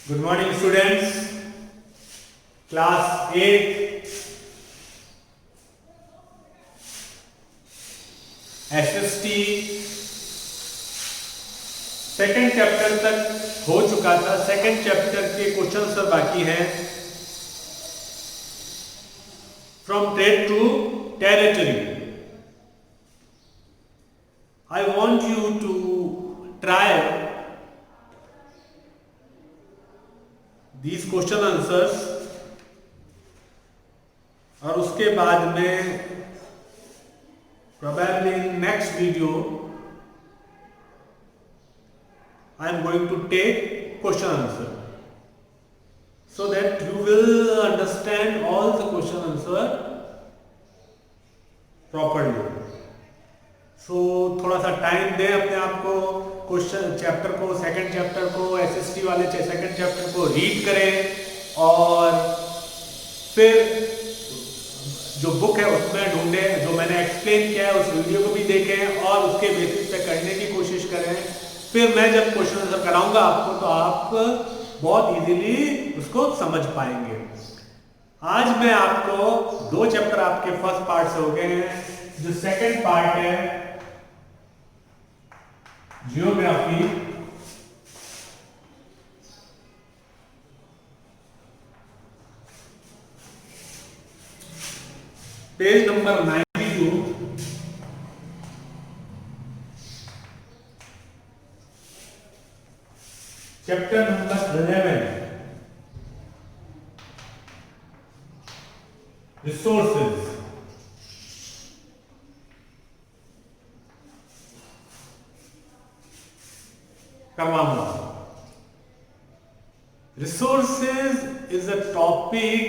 Good morning, students. Class 8 SST second chapter तक हो चुका था। सेकेंड चैप्टर के क्वेश्चन सर बाकी हैं। From trade to territory, I want you to try these question answers और उसके बाद में probably in next video I am going to take question answer so that you will understand all the question answer properly. So थोड़ा सा time दें अपने आप को, क्वेश्चन चैप्टर को, सेकंड चैप्टर को, एसएसटी वाले सेकंड चैप्टर को रीड करें और फिर जो बुक है उसमें ढूंढें, जो मैंने एक्सप्लेन किया है उस वीडियो को भी देखें और उसके बेसिस पे करने की कोशिश करें। फिर मैं जब क्वेश्चन आंसर कराऊंगा आपको तो आप बहुत इजीली उसको समझ पाएंगे। आज मैं आपको दो चैप्टर आपके फर्स्ट पार्ट से हो गए हैं। जो सेकंड पार्ट है geography, page number 92, chapter number 11, resources. करवाऊंगा। Resources is a topic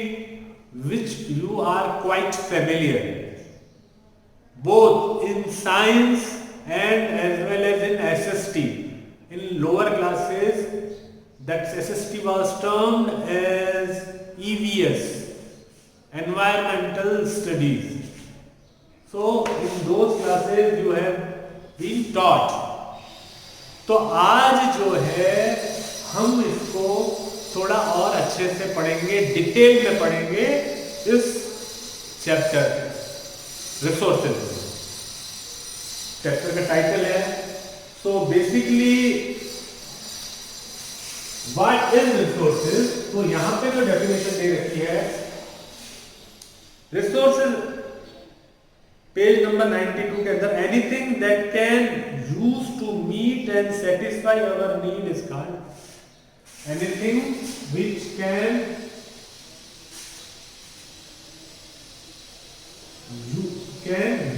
which you are quite familiar, both in science and as well as in SST. In lower classes, that SST was termed as EVS, Environmental Studies. So in those classes you have been taught. तो आज जो है हम इसको थोड़ा और अच्छे से पढ़ेंगे, डिटेल में पढ़ेंगे इस चैप्टर रिसोर्सेज। चैप्टर का टाइटल है, so basically what is resources. तो यहां पे जो डेफिनेशन दे रखी है रिसोर्सेज, पेज नंबर 92 के अंदर, anything that can use to meet and satisfy our need is called. Anything which can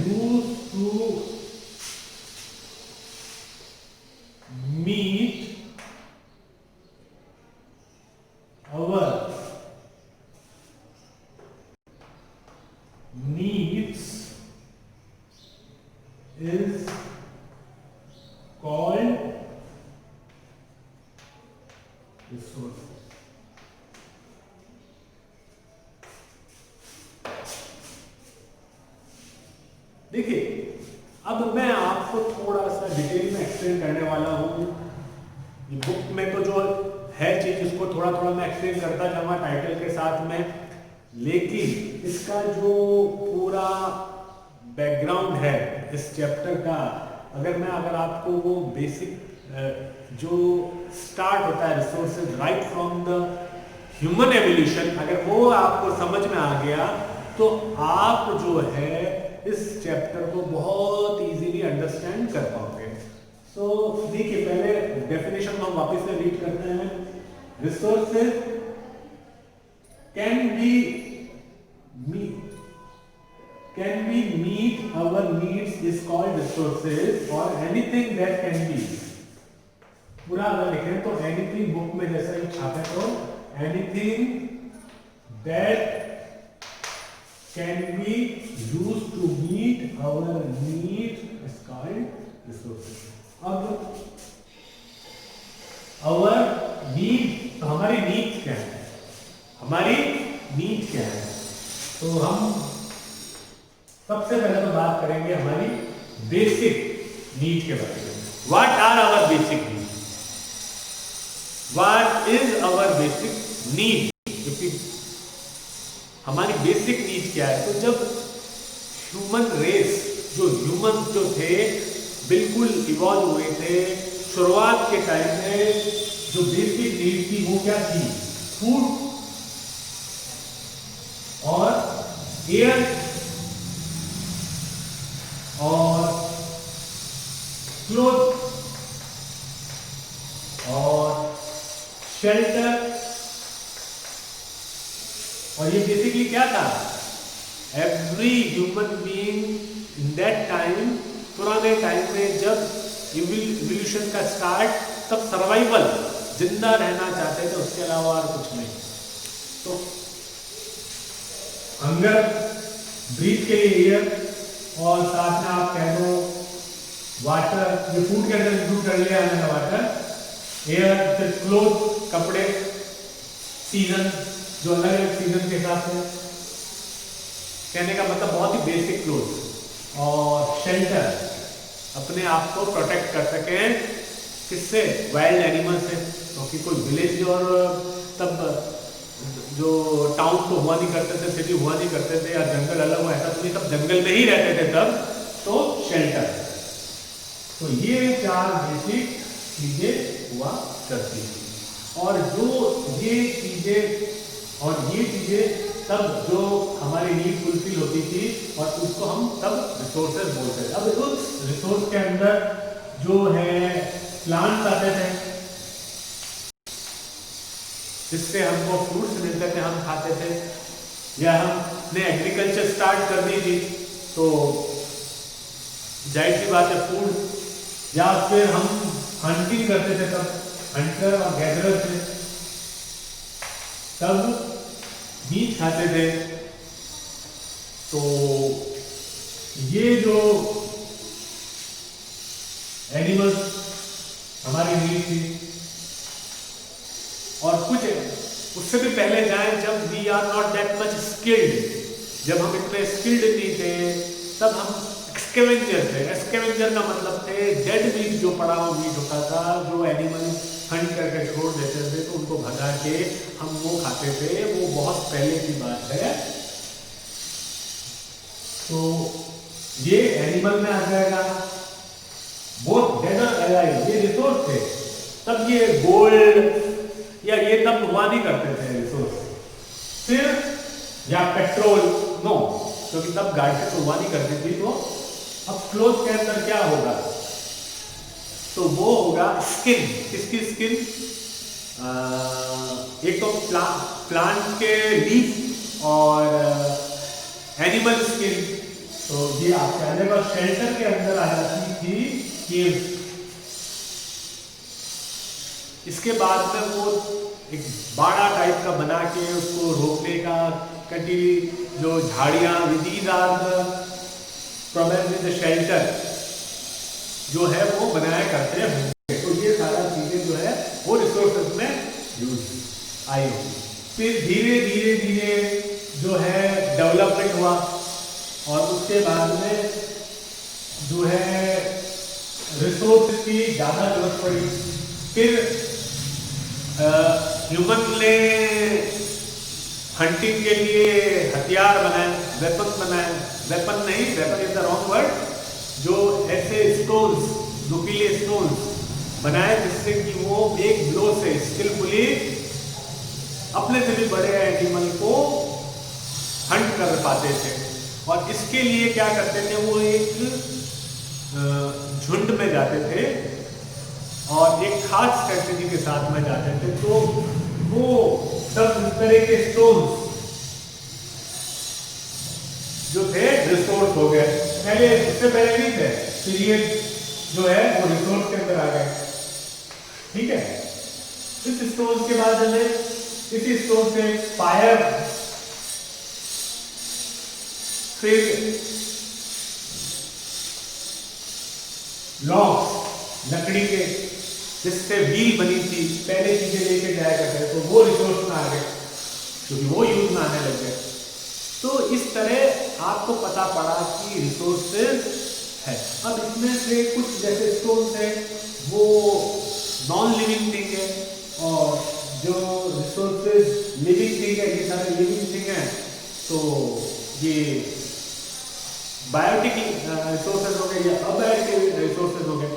use to meet our needs is called resource। देखिए, अब मैं आपको थोड़ा सा डिटेल में एक्सप्लेन करने वाला हूँ। ये बुक में तो जो है चीज उसको थोड़ा थोड़ा मैं एक्सप्लेन करता जाऊंगा टाइटल के साथ में, लेकिन इसका जो पूरा बैकग्राउंड है इस चैप्टर का, अगर आपको वो बेसिक जो स्टार्ट होता है resources right from the human evolution, अगर वो आपको समझ में आ गया तो आप जो है इस चैप्टर को बहुत इजीली अंडरस्टैंड कर पाओगे। सो देखिए, पहले डेफिनेशन हम वापस से रीड करते हैं। Resources can we meet our needs is called resources, or anything that can be, पूरा अगर लिखें तो anything बुक में जैसा ही छापे तो anything that can be used to meet our need is called resources। अब our need, तो हमारी नीड क्या है, हमारी नीड क्या है? तो हम सबसे पहले तो बात करेंगे हमारी बेसिक नीड के बारे में। What are our basic need? What is our basic need, क्योंकि हमारी बेसिक नीड क्या है। तो जब ह्यूमन रेस, जो ह्यूमन जो थे बिल्कुल इवॉल्व हुए थे, शुरुआत के टाइम में जो बेसिक नीड थी वो क्या थी, फूड और एयर और क्लोथ और शेल्टर। और ये बेसिकली क्या था, every human being in that time, पुराने टाइम में जब इवोल्यूशन का स्टार्ट, तब सर्वाइवल, जिंदा रहना चाहते थे, उसके अलावा और कुछ नहीं। तो हंगर, ब्रीथ के लिए एयर, और साथ में आप कह दो वाटर, ये फूड के अंदर इंक्लूड कर लिया हमने वाटर, एयर, फिर क्लोथ, कपड़े, सीजन, जो अलग अलग सीजन के हिसाब से, कहने का मतलब बहुत ही बेसिक क्लोथ, और शेल्टर, अपने आप को प्रोटेक्ट कर सके किससे, वाइल्ड एनिमल से, क्योंकि कोई विलेज और तब जो टाउन तो हुआ नहीं करते थे, सिटी हुआ नहीं करते थे, या जंगल अलग हुआ, ऐसा तो नहीं, सब जंगल में ही रहते थे तब, तो शेल्टर। तो ये 4 बेसिक चीजें हुआ करती थी। और जो ये चीजें तब जो हमारी नीड फुलफिल होती थी, और उसको हम तब रिसोर्सेज बोलते थे। अब उस रिसोर्स के अंदर जो है प्लांट्स आते थे, जिससे हमको फ्रूट्स मिलते थे, हम खाते थे, या हमने एग्रीकल्चर स्टार्ट कर दी थी, तो जाहिर सी बात है फूड, या फिर हम हंटिंग करते थे, तब हंटर और गैदरर थे, तब मीट खाते थे। तो ये जो एनिमल्स हमारी नीड थी। और कुछ उससे भी पहले जाएं, जब we are not that much skilled, जब हम इतने स्किल्ड नहीं थे, तब हम स्कैवेंजर थे। स्कैवेंजर का मतलब थे डेड मीट, जो पड़ा हुआ मीट होता था, जो एनिमल हंट करके छोड़ देते थे, तो उनको भगा के हम वो खाते थे। वो बहुत पहले की बात है। तो ये एनिमल में आ जाएगा, बोथ डेड और अलाइव, ये रिसोर्स थे। तब ये गोल्ड या ये तब हुआ नहीं करते थे रिसोर्स, फिर या पेट्रोल, नो, क्योंकि तब गाड़ी से तो हुआ नहीं करती थी। तो अब क्लोथ के अंदर क्या होगा, तो वो होगा स्किन। किसकी स्किन, एक तो प्लांट के लीफ और एनिमल स्किन। तो ये आपके अलग, और शेल्टर के अंदर आ जाती थी केव्स। इसके बाद में वो एक बाड़ा टाइप का बना के उसको रोकने का, कटी जो झाड़ियाँ, these are probably the shelter जो है वो बनाया करते हैं। तो ये सारा चीजें जो है वो रिसोर्सेज में यूज आई होगी। फिर धीरे धीरे धीरे जो है डेवलपमेंट हुआ, और उसके बाद में जो है रिसोर्स की ज्यादा जरूरत पड़ी। फिर ह्यूमन ने हंटिंग के लिए हथियार बनाए, वेपन बनाए, वेपन नहीं, weapon is the wrong word, जो ऐसे स्टोन्स, नुकीले स्टोन्स बनाए, जिससे कि वो एक ब्लो से स्किलफुली अपने से भी बड़े एनिमल को हंट कर पाते थे। और इसके लिए क्या करते थे, वो एक झुंड में जाते थे और एक खास स्ट्रेटेजी के साथ में जाते थे। तो वो सब इस तरह के स्टोन्स जो थे रिसोर्स हो गए। पहले, इससे पहले नहीं थे, पीरियड जो है वो रिसोर्स के अंदर आ गए। ठीक है, इस स्टोन्स के बाद हमें इसी स्टोन से फायर, फिर लॉन्ग्स, लकड़ी के जिससे व्हील बनी थी, पहले चीजें लेके जाया करते, तो वो रिसोर्स में आ गए, क्योंकि वो यूज में आने लग गए। तो इस तरह आपको पता पड़ा कि रिसोर्सेज है। अब इसमें से कुछ जैसे स्टोन्स है वो नॉन लिविंग थिंग है, और जो रिसोर्सेज लिविंग थिंग है, ये सारे लिविंग थिंग है, तो ये बायोटिक रिसोर्सेज हो गए या अबायोटिक रिसोर्सेज हो गए।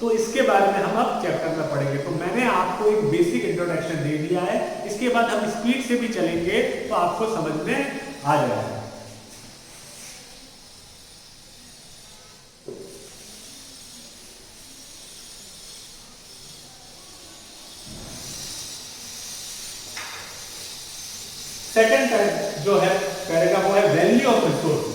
तो इसके बारे में हम अब चैप्टर में पढ़ेंगे। तो मैंने आपको एक बेसिक इंट्रोडक्शन दे दिया है, इसके बाद हम स्पीड से भी चलेंगे तो आपको समझ में आ जाएगा। सेकंड टाइप जो है करेगा वो है वैल्यू ऑफ रिसोर्स।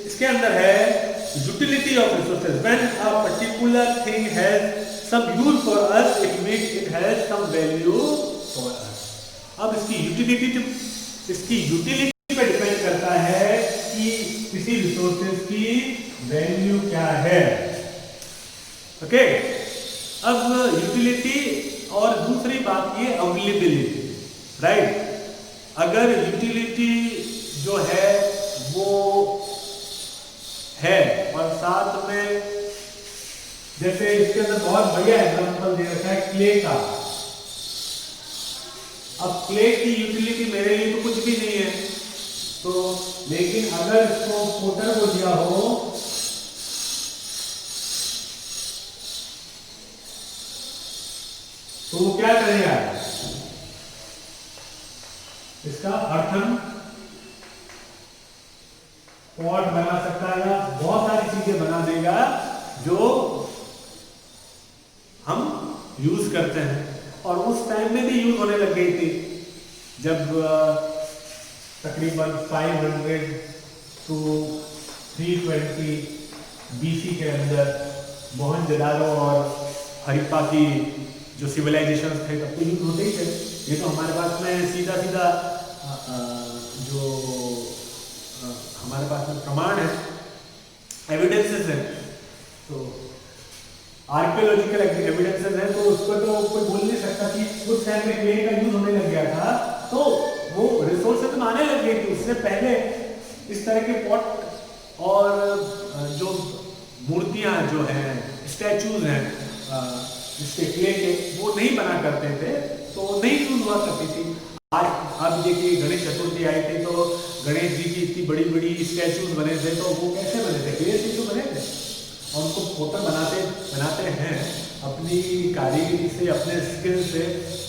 इसके अंदर है utility of resources. When a particular thing has some use for us, it means it has some value for us. अब इसकी यूटिलिटी पे डिपेंड करता है कि किसी रिसोर्सेज की वैल्यू क्या है। ओके, अब यूटिलिटी और दूसरी बात ये अवेलेबिलिटी, राइट। अगर यूटिलिटी जो है वो है और साथ में जैसे इसके अंदर बहुत बढ़िया एग्जांपल दे रखा है क्ले का। अब क्ले की यूटिलिटी मेरे लिए तो कुछ भी नहीं है, तो लेकिन अगर इसको पोटर को दिया हो तो वो क्या करेगा, इसका अर्थन पॉट बना सकता है या बहुत सारी चीजें बना देगा जो हम यूज करते हैं। और उस टाइम में भी यूज होने लग गई थी जब तकरीबन 500 to 320 BC के अंदर मोहनजोदारो और हड़प्पा की जो सिविलाइजेशन थे तब तो यूज होते ही थे। ये तो हमारे पास में सीधा सीधा जो हमारे पास में प्रमाण है, एविडेंसेस है, तो आर्कियोलॉजिकल एविडेंसेस है, तो उसको तो कोई बोल नहीं सकता कि उस टाइम में क्ले का यूज होने लग गया था तो वो रिसोर्सेज में आने लग गई थी। उससे पहले इस तरह के पॉट और जो मूर्तियां जो हैं, स्टैचूज हैं जिसके क्ले के, वो नहीं बना करते थे, तो नहीं यूज हुआ करती थी। आज अब देखिए गणेश चतुर्थी आई थी तो गणेश जी की इतनी बड़ी बड़ी स्टैचूज बने थे, तो वो कैसे बने थे, क्ले से तो बने थे। और उनको पोटर बनाते हैं अपनी कारीगरी से, अपने स्किल से,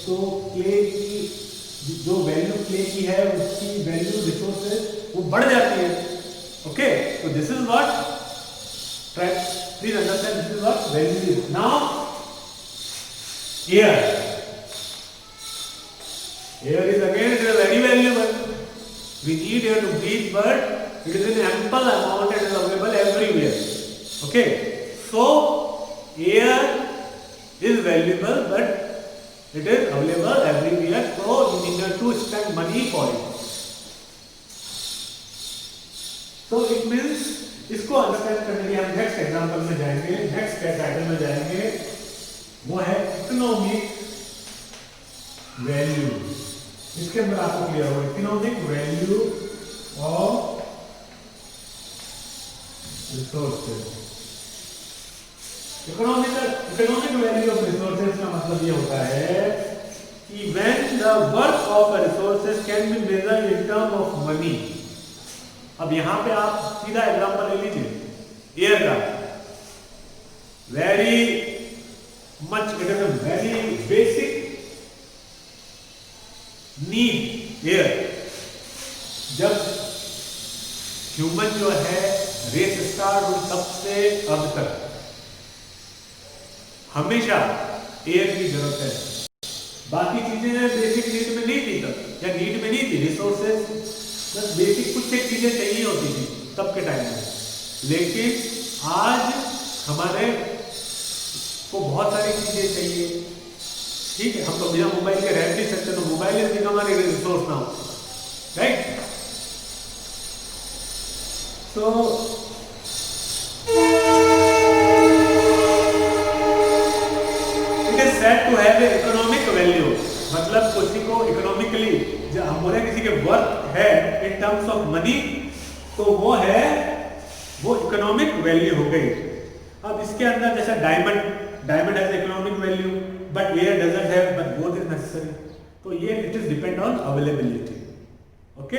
तो क्ले की जो वैल्यू क्ले की है उसकी वैल्यू रिसोर्सेज वो बढ़ जाती है। ओके, तो this is what, please understand, this is what value is. Now air, air is again, it is very valuable. We need air to breathe, but it is in ample amount and is available everywhere. Okay, so air is valuable, but it is available everywhere, so you need to spend money for it. So it means इसको understand करने के लिए हम next example में जाएंगे, next title में जाएंगे, वो है इकोनॉमिक वैल्यू। इसके अंदर आपको क्लियर होगा economic value of resources. Economic value of resources का मतलब ये होता है कि when the worth of a resources can be measured in term of money. अब यहां पे आप सीधा एग्जांपल ले लीजिए एयर का। Very much, it is a very basic need air. जब ह्यूमन जो है रेस स्टार्ट हुई तब से अब तक हमेशा एयर की जरूरत है। बाकी चीजें बेसिक नीड में नहीं थी तब, या नीड में नहीं थी, रिसोर्सेज बस बेसिक कुछ एक चीजें चाहिए होती थी तब के टाइम में। लेकिन आज हमारे को बहुत सारी चीजें चाहिए, ठीक है। हम तो बिना मोबाइल के रह नहीं सकते, तो mobile is become a resource now, right. So it is said to have an economic value. मतलब किसी को इकोनॉमिकली, जब हम बोले किसी के वर्थ है इन टर्म्स ऑफ मनी, तो वो इकोनॉमिक वैल्यू हो गई। अब इसके अंदर जैसे diamond has economic value, but air doesn't have, but both is necessary. तो ये it is depend on availability. Okay,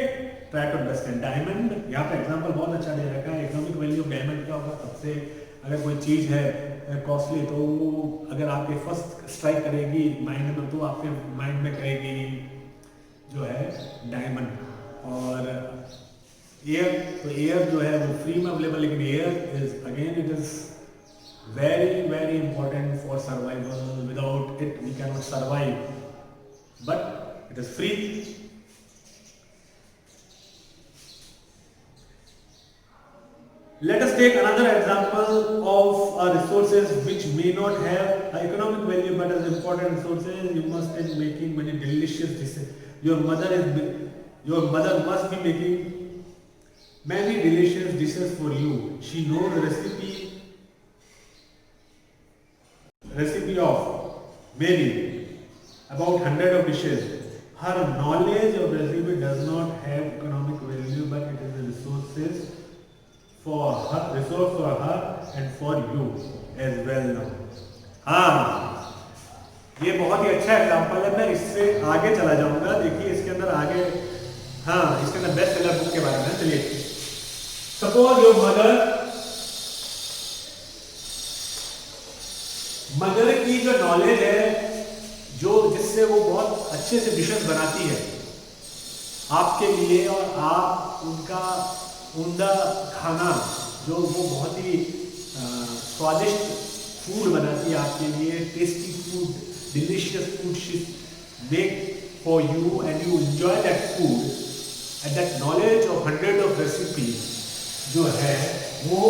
try to understand. Diamond, यहाँ पे एग्जांपल बहुत अच्छा दे रखा है। इकोनॉमिक वैल्यू ऑफ डायमंड क्या होगा? सबसे अगर कोई चीज़ है कॉस्टली, तो अगर आपके फर्स्ट स्ट्राइक करेगी माइंड में, तो आपके माइंड में करेगी जो है डायमंड। और एयर, तो एयर जो है वो फ्री में अवेलेबल, लेकिन air is again it is very very important for survival. Without it we can not survive, but it is free. Let us take another example of resources which may not have economic value but as important resources. You must be making many delicious dishes. Your mother must be making many delicious dishes for you. She knows the recipe of maybe about 100 of dishes. Her knowledge of recipe does not have economic value, but it is a resource for her and for you as well now. हाँ, ये बहुत ही अच्छा example है। मैं इससे आगे चला जाऊंगा। देखिए इसके अंदर आगे, हाँ, इसके अंदर बेस्ट सेलर बुक के बारे में। चलिए, सपोज योर मदर की जो नॉलेज है, जो जिससे वो बहुत अच्छे से डिशेस बनाती है आपके लिए, और आप उनका उम्दा खाना, जो वो बहुत ही स्वादिष्ट फूड बनाती है आपके लिए, tasty food, delicious food she make for you and you enjoy that food and that knowledge of 100 of recipe जो है वो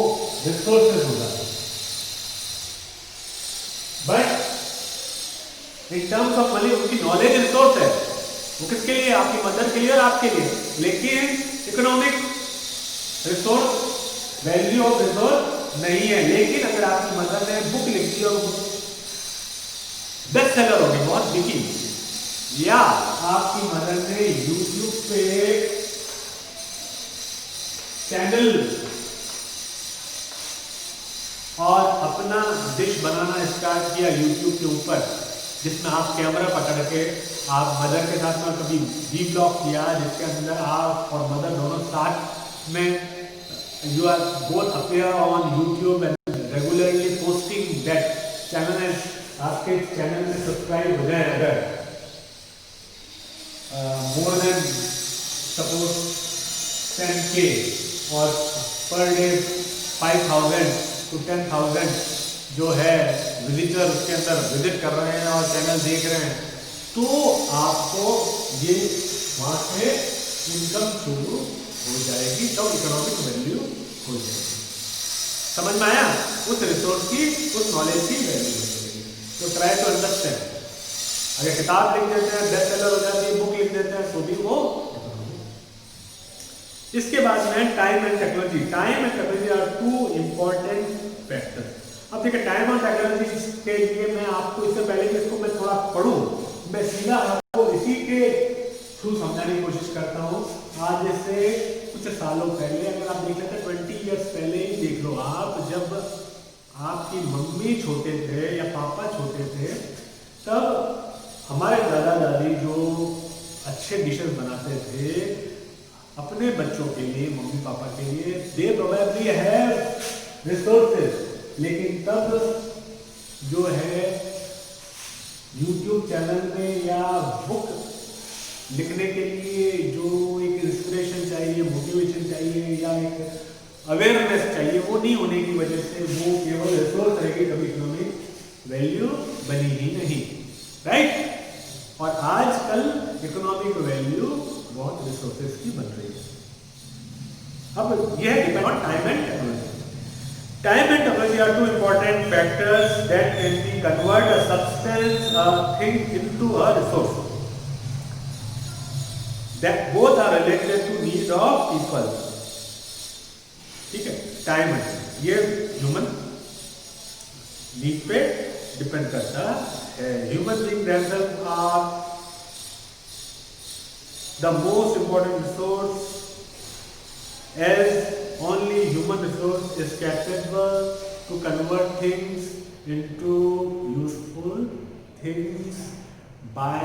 रिसोर्सेज होगा। But in terms of money उनकी नॉलेज रिसोर्स है, वो किसके लिए? आपकी मदर के लिए और आपके लिए। लेकिन economic resource, value of resource नहीं है। लेकिन अगर आपकी मदर ने बुक लिख दी और बेस्ट सेलर होगी, बहुत बिकी, या आपकी मदर ने यूट्यूब पे चैनल और अपना डिश बनाना स्टार्ट किया यूट्यूब के ऊपर, जिसमें आप कैमरा पकड़ के आप मदर के साथ में कभी वीलॉग किया, जिसके अंदर आप और मदर दोनों साथ में you are both appear on YouTube and regularly posting that channel, and आपके चैनल में सब्सक्राइब हो जाए अगर more than suppose 10K और per day 5,000 to 10,000 जो है विजिटर उसके अंदर विजिट कर रहे हैं और चैनल देख रहे हैं, तो आपको ये वहाँ से इनकम शुरू हो जाएगी, तब इकोनॉमिक वैल्यू हो जाएगी। समझ में आया? उस रिसोर्स की, उस नॉलेज की वैल्यू हो जाएगी। तो ट्राई टू अंडरस्टैंड। अगर किताब लिख देते हैं, बेस्ट सेलर हो जाती है, बुक लिख देते हैं, तो भी वो। इसके बाद में time and technology. Time and technology are two important factor. अब देखिए, टाइम और टेक्नोलॉजी के लिए मैं आपको, इससे पहले कि इसको मैं थोड़ा पढ़ूं, मैं सीधा आपको इसी के थ्रू समझाने की कोशिश करता हूँ। आज जैसे कुछ सालों पहले, अगर आप देख लेते 20 ईयर्स पहले ही देख लो आप, जब आपकी मम्मी छोटे थे या पापा छोटे थे, तब हमारे दादा दादी जो अच्छे डिशेस बनाते थे अपने बच्चों के लिए, मम्मी पापा के लिए, दे प्रोबेबली हैव रिसोर्सेज, लेकिन तब जो है यूट्यूब चैनल में या बुक लिखने के लिए जो एक इंस्पिरेशन चाहिए, मोटिवेशन चाहिए या एक अवेयरनेस चाहिए, वो नहीं होने की वजह से वो केवल रिसोर्स रहेगी, कभी इकोनॉमिक वैल्यू बनी ही नहीं, राइट। और आजकल इकोनॉमिक वैल्यू बहुत रिसोर्सेज की बन रही है। अब यह depend on time and technology. Time and technology are two important factors that can be convert a substance, a thing into a resource. That both are related to need of people. ठीक है, time है, ये human need पे depend करता है। Human being themselves are the most important resource, as only human resource is capable to convert things into useful things by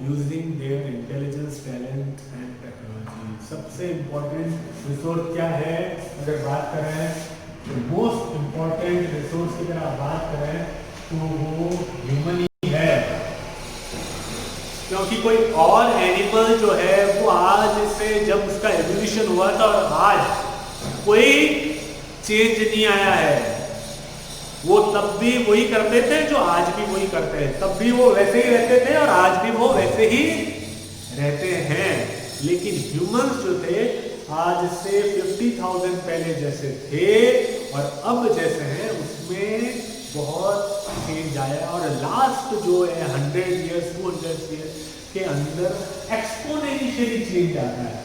using their intelligence, talent and technology. सबसे important resource क्या है? अगर बात करें तो most important resource की अगर आप बात करें तो वो human ही है, क्योंकि कोई और एनिमल जो है वो आज से जब उसका एवोल्यूशन हुआ था और आज कोई चेंज नहीं आया है। वो तब भी वही करते थे जो आज भी वही करते हैं, तब भी वो वैसे ही रहते थे और आज भी वो वैसे ही रहते हैं। लेकिन ह्यूमंस जो थे आज से 50,000 पहले जैसे थे और अब जैसे हैं उसमें बहुत चेंज आया और लास्ट जो है 100 ईयर्स 200 ईयर्स के अंदर एक्सपोनेंशियली चेंज आता है।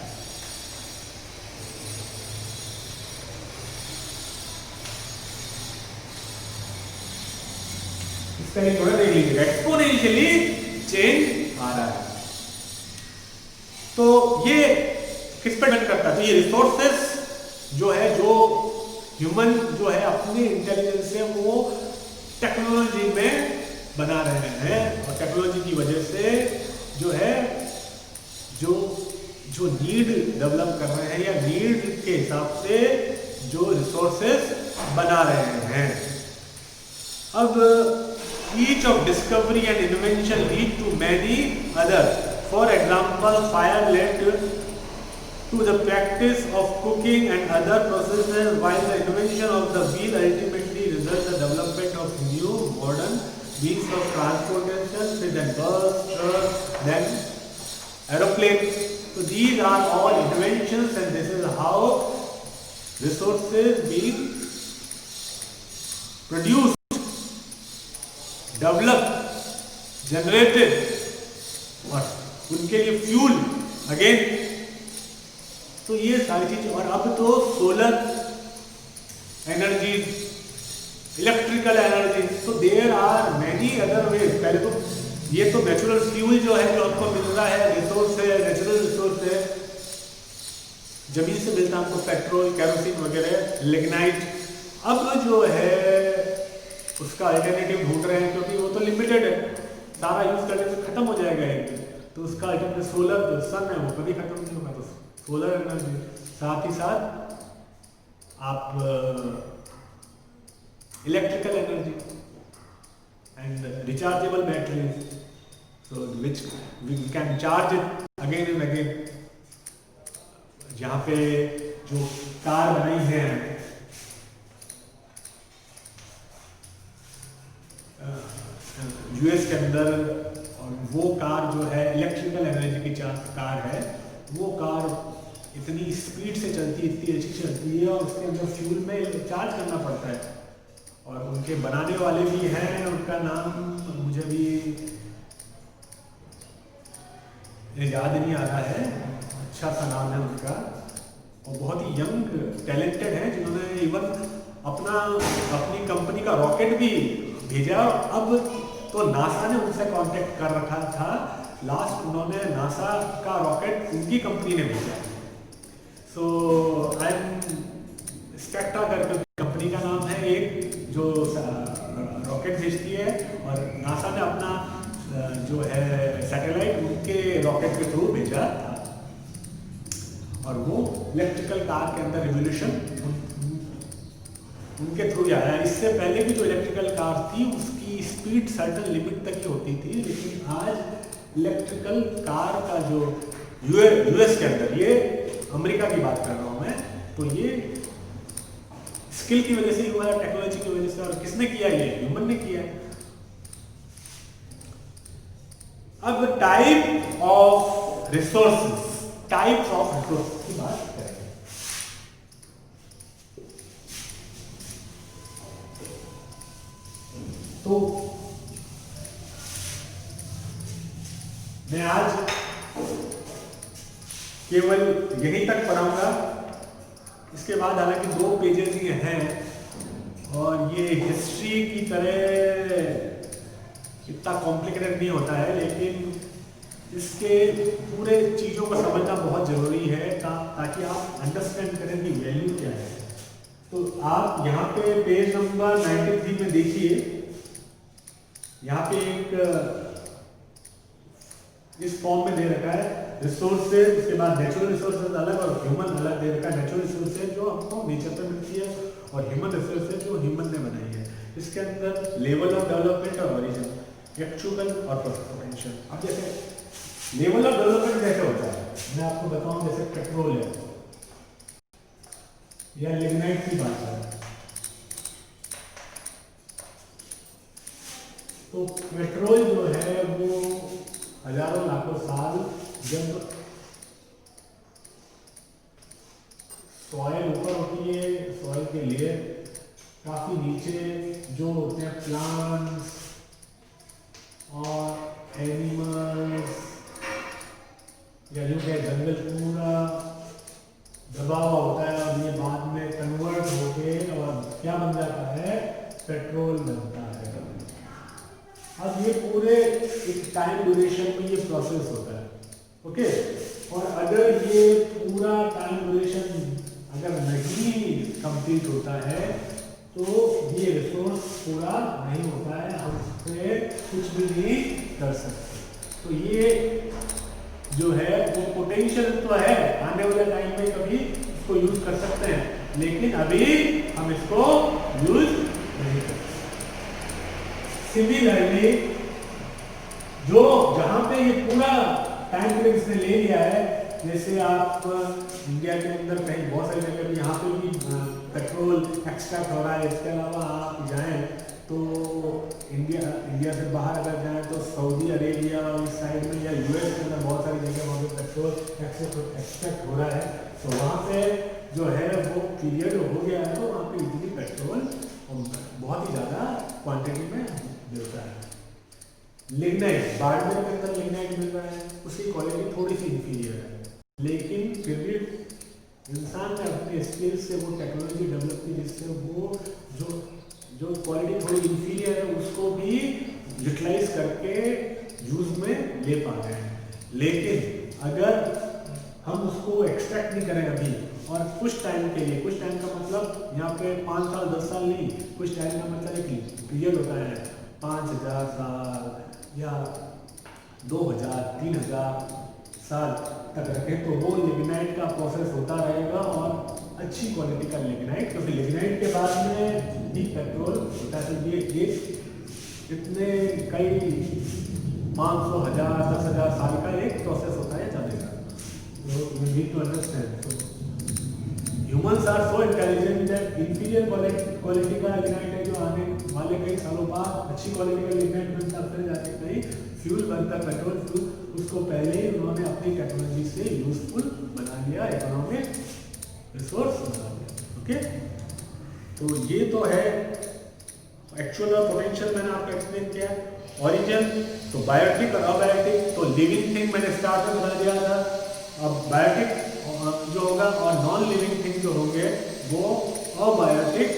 इसका एक थोड़ा देख लीजिएगा, एक्सपोनेंशियली चेंज आ रहा है। तो ये किस पर डिपेंड करता है? तो ये रिसोर्सेस जो है, जो ह्यूमन जो है अपने इंटेलिजेंस से वो टेक्नोलॉजी में बना रहे हैं और टेक्नोलॉजी की वजह से जो है जो नीड डेवलप कर रहे हैं या नीड के हिसाब से जो रिसोर्सेस बना रहे हैं। अब each of discovery and invention lead to many other. For example, fire led to the practice of cooking and other processes, while the invention of the wheel ultimately results in the development of new modern means of transportation, then bus, truck, then aeroplane. So these are all inventions, and this is how resources being produced, developed, generated और उनके लिए fuel again. तो ये सारी चीजें, और अब तो सोलर एनर्जी, इलेक्ट्रिकल एनर्जी, तो there are many other ways. पहले तो ये तो नेचुरल फ्यूल जो है जो हमको मिल रहा है, रिसोर्स है, नेचुरल रिसोर्स है, जमीन से मिलता है हमको पेट्रोल, केरोसिन वगैरह, लिग्नाइट। अब जो है उसका अल्टरनेटिव ढूंढ रहे हैं, क्योंकि वो तो लिमिटेड है, सारा यूज करने से खत्म हो जाएगा एक, तो उसका अल्टरनेटिव सोलर जो सन है वो कभी खत्म नहीं होगा, तो सोलर एनर्जी। साथ ही साथ आप electrical energy and rechargeable batteries, so which we can charge it again and again। जहाँ पे जो कार बनाई है यूएस के अंदर, और वो कार जो है इलेक्ट्रिकल एनर्जी की कार है, वो कार इतनी स्पीड से चलती है, इतनी अच्छी चलती है, और उसके अंदर फ्यूल में चार्ज करना पड़ता है। और उनके बनाने वाले भी हैं, उनका नाम मुझे भी याद नहीं आ रहा है, अच्छा सा नाम है उनका, और बहुत ही यंग टैलेंटेड है, जिन्होंने इवन अपनी कंपनी का रॉकेट भी भेजा। अब तो नासा ने उनसे कांटेक्ट कर रखा था, लास्ट उन्होंने नासा का रॉकेट उनकी कंपनी ने भेजा। सो आई एम स्पेक्ट्रा करके कंपनी का नाम है, एक जो रॉकेट भेजती है, और नासा ने अपना जो है सैटेलाइट उनके रॉकेट के थ्रू भेजा था, और वो इलेक्ट्रिकल कार के अंदर रिवोल्यूशन उनके थ्रू आया। इससे पहले की जो इलेक्ट्रिकल कार थी उसकी स्पीड सर्टन लिमिट तक ही होती थी, लेकिन आज इलेक्ट्रिकल कार का जो यूएस के अंदर, ये अमेरिका की बात कर रहा हूँ मैं, तो ये स्किल की वजह से ही हुआ है, टेक्नोलॉजी की वजह से। और किसने किया? ये ह्यूमन ने किया है। अब type of resources, types of resources की बात करें। तो मैं आज केवल यहीं तक पढ़ाऊंगा, इसके बाद हालांकि 2 पेजेस ही हैं, और ये हिस्ट्री की तरह इतना कॉम्प्लिकेटेड नहीं होता है, लेकिन इसके पूरे चीज़ों को समझना बहुत ज़रूरी है ताकि आप अंडरस्टैंड करें कि वैल्यू क्या है। तो आप यहाँ पे पेज नंबर 93 में देखिए, यहाँ पे एक इस फॉर्म में दे रखा है रिसोर्सेज, उसके बाद नेचुरल रिसोर्सेज अलग और ह्यूमन अलग दे रखा है। नेचुरल रिसोर्सेज जो हमको नेचर पे मिलती है और ह्यूमन रिसोर्सेज जो ह्यूमन ने बनाई है। इसके अंदर लेवल ऑफ डेवलपमेंट और ओरिजिन, एक्चुअल और पोटेंशियल। अब जैसे लेवल ऑफ डेवलपमेंट कैसे होता है मैं आपको बताऊं, जैसे पेट्रोल है या लिग्नाइट की बात है, तो पेट्रोल जो है वो हजारों लाखों साल जब सॉइल ऊपर होती है, सॉइल के लेयर काफी नीचे जो होते हैं प्लांट्स और एनिमल्स या यूं कहे जंगल पूरा दबा हुआ होता है और ये बाद में कन्वर्ट होके और क्या बन जाता है, पेट्रोल बनता है। अब ये पूरे एक टाइम ड्यूरेशन में ये प्रोसेस होता है, ओके। और अगर ये पूरा टाइम ड्यूरेशन अगर नहीं कंप्लीट होता है तो ये रिसोर्स पूरा नहीं होता है, हम उससे कुछ भी नहीं कर सकते। तो ये जो है वो पोटेंशियल तो है, आने वाले टाइम में कभी इसको यूज कर सकते हैं, लेकिन अभी हम इसको यूज नहीं कर सकते। सिमिलरली जो जहां पे ये पूरा टाइम पीरियड इसने ले लिया है, जैसे आप इंडिया के अंदर कहीं बहुत सारी जगह यहाँ पे भी पेट्रोल एक्सट्रैक्ट हो रहा है। इसके अलावा आप जाएं तो इंडिया से बाहर अगर जाएं तो सऊदी अरेबिया इस साइड में या यूएस के अंदर बहुत सारी जगह वहाँ पे पेट्रोल एक्सट्रैक्ट हो रहा है। तो वहाँ पे जो है वो पीरियड हो गया है, तो वहाँ पे इजीली पेट्रोल बहुत ही ज़्यादा क्वांटिटी में मिलता है। लिग्नाइट, बारडोर के अंदर लिग्नाइट मिल रहा है, उसकी क्वालिटी थोड़ी सी इंफीरियर है, लेकिन फिर भी इंसान ने अपने स्किल से वो टेक्नोलॉजी डेवलप की जिससे वो जो क्वालिटी थोड़ी इंफीरियर है उसको भी यूटिलाइज करके यूज में ले पा रहे हैं। लेकिन अगर हम उसको एक्सट्रैक्ट नहीं करें अभी और कुछ टाइम के लिए, कुछ टाइम का मतलब यहाँ पे 5 साल 10 साल नहीं, कुछ टाइम का मतलब एक पीरियड होता है 5000 साल या 2000 3000 साल तक रखें तो वो लिग्नाइट का प्रोसेस होता रहेगा और अच्छी क्वालिटी का लिग्नाइट, क्योंकि लिग्नाइट के बाद में भी पेट्रोल होता है। तो ये इतने कई 500 1000 10,000 साल का एक प्रोसेस होता है चलेगा। तो you need to understand humans are so intelligent that inferior quality का लिग्नाइट है जो आने वाले कई सालों बाद अच्छी क्वालिटी का लिग्नाइट बनता, फिर जाके कहीं फ्यूल बनता, पेट्रोल फ्यूल, उसको पहले ही उन्होंने अपनी टेक्नोलॉजी से यूजफुल बना लिया, इकोनॉमिक रिसोर्स बना लिया। ओके, तो ये तो है एक्चुअल और पोटेंशियल, मैंने आपको एक्सप्लेन किया। ओरिजिन तो बायोटिक और अबायोटिक, तो लिविंग थिंग मैंने स्टार्ट में बता दिया था। अब बायोटिक जो होगा और नॉन लिविंग थिंग जो होंगे वो अबायोटिक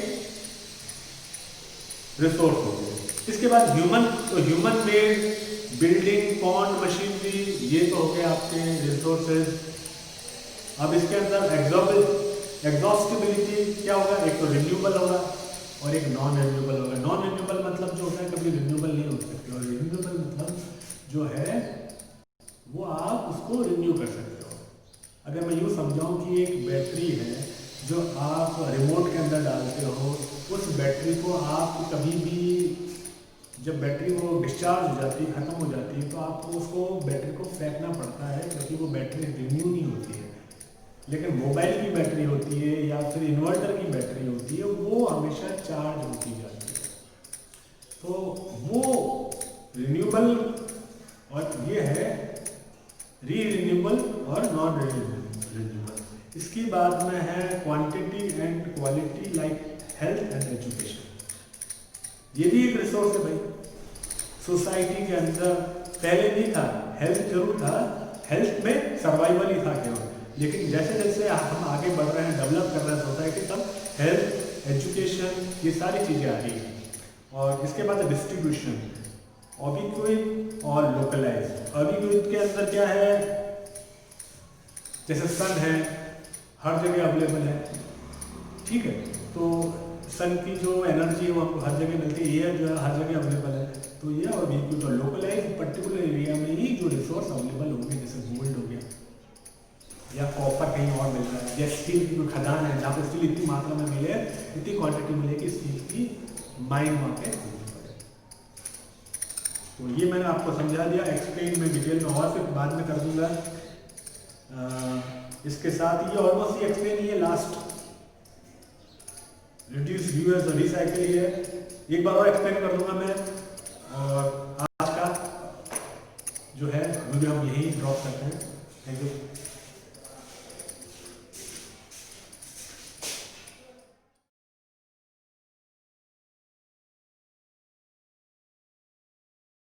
रिसोर्स होंगे। इसके बाद ह्यूमन, तो human made building, pond, machinery, ये तो हो गए आपके रिसोर्सेज। अब इसके अंदर एग्जॉस्टिबिलिटी क्या होगा, एक तो रिन्यूएबल होगा और एक नॉन रिन्यूएबल होगा। नॉन रिन्यूएबल मतलब जो होता है कभी रिन्यूएबल नहीं हो सकती, और रिन्यूएबल मतलब जो है वो आप उसको रिन्यू कर सकते हो। अगर मैं यूँ समझाऊँ कि एक बैटरी है जो आप रिमोट के अंदर डालते हो, उस बैटरी को आप कभी भी जब बैटरी वो डिस्चार्ज हो जाती है, ख़त्म हो जाती है, तो आपको उसको बैटरी को फेंकना पड़ता है क्योंकि वो बैटरी रिन्यू नहीं होती है। लेकिन मोबाइल की बैटरी होती है या फिर इन्वर्टर की बैटरी होती है, वो हमेशा चार्ज होती जाती है। तो वो रिन्यूएबल और ये है रीरिन्यूएबल और नॉन रिन्यूएबल। इसकी बाद में है quantity and quality, like health and education. ये भी एक रिसोर्स है भाई। सोसाइटी के अंदर पहले नहीं था, हेल्थ जरूर था, हेल्थ में सर्वाइवल ही था केवल, लेकिन जैसे जैसे हम आगे बढ़ रहे हैं, डेवलप कर रहे हैं सोसाइटी, तब हेल्थ, एजुकेशन, ये सारी चीज़ें आ रही हैं। और इसके बाद डिस्ट्रीब्यूशन, ऑबिक्विक और लोकलाइज। ऑबिक्विक के अंदर क्या है, जैसे सन है हर जगह अवेलेबल है, ठीक है, तो सन की जो एनर्जी है वो हमको हर जगह मिलती है, एयर जो है हर जगह अवेलेबल है, तो ये ऑबिक्विक। और लोकलाइज पर्टिकुलर एरिया में ही जो रिसोर्स अवेलेबल होंगे, जैसे गोल्ड हो गया या कॉपर कहीं और मिल रहा है, या स्टील की कोई खदान है जहाँ पे स्टील इतनी मात्रा में मिले, इतनी क्वांटिटी मिले कि स्टील की माइन वहाँ पे खोलनी पड़े। तो ये मैंने आपको समझा दिया, एक्सप्लेन में डिटेल में और फिर बाद में कर दूंगा। इसके साथ ये ऑलमोस्ट ही एक्सप्लेन ही है, लास्ट रिड्यूस यूएस रिसाइकिल ही है, एक बार और एक्सप्लेन कर दूंगा मैं। और आज का जो है वीडियो हम यही ड्रॉप करते हैं। Thank you.